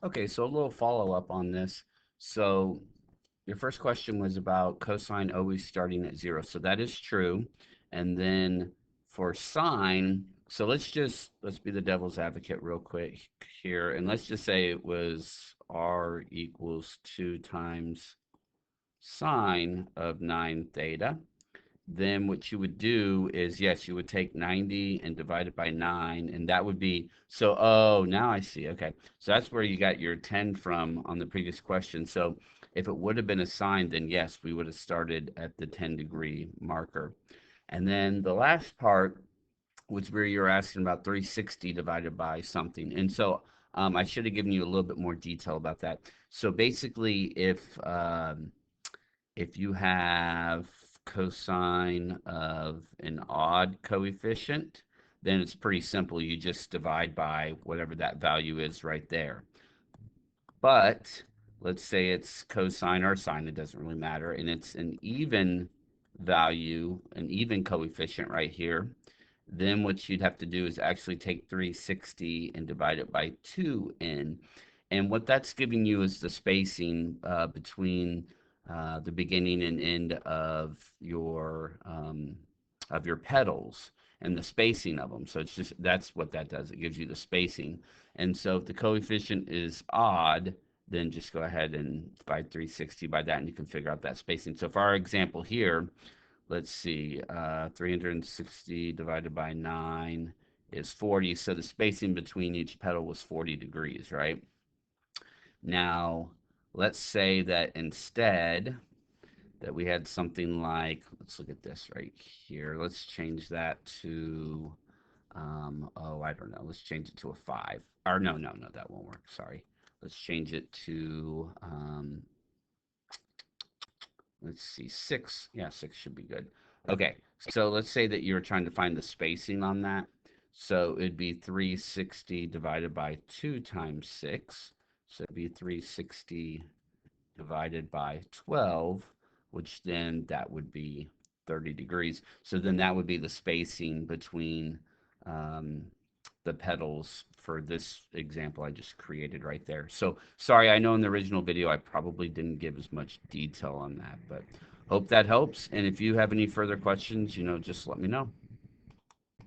Okay, so a little follow-up on this. So your first question was about cosine always starting at zero. So that is true. And then for sine, so let's be the devil's advocate real quick here. And let's just say it was r equals 2 times sine of 9 theta. Then what you would do is, yes, you would take 90 and divide it by 9, and that would be, so, oh, now I see. Okay. So that's where you got your 10 from on the previous question. So if it would have been a sine, then yes, we would have started at the 10-degree marker. And then the last part was where you're asking about 360 divided by something. And so I should have given you a little bit more detail about that. So basically, if you have cosine of an odd coefficient, then it's pretty simple. You just divide by whatever that value is right there. But let's say it's cosine or sine, it doesn't really matter, and it's an even value, an even coefficient right here, then what you'd have to do is actually take 360 and divide it by 2n. And what that's giving you is the spacing between the beginning and end of your petals and the spacing of them. So it's just that's what that does. It gives you the spacing. And so if the coefficient is odd, then just go ahead and divide 360 by that, and you can figure out that spacing. So for our example here, let's see, 360 divided by 9 is 40. So the spacing between each petal was 40 degrees, right? Now, let's say that instead that we had something like, let's look at this right here. Let's change that to, oh, I don't know. Let's change it to a 5. Or no, that won't work. Sorry. Let's change it to, let's see, 6. Yeah, 6 should be good. Okay, so let's say that you're trying to find the spacing on that. So it'd be 360 divided by 2 times 6. So it'd be 360 divided by 12, which then that would be 30 degrees. So then that would be the spacing between um, the petals for this example I just created right there. So sorry, I know in the original video I probably didn't give as much detail on that, but hope that helps. And if you have any further questions, just let me know.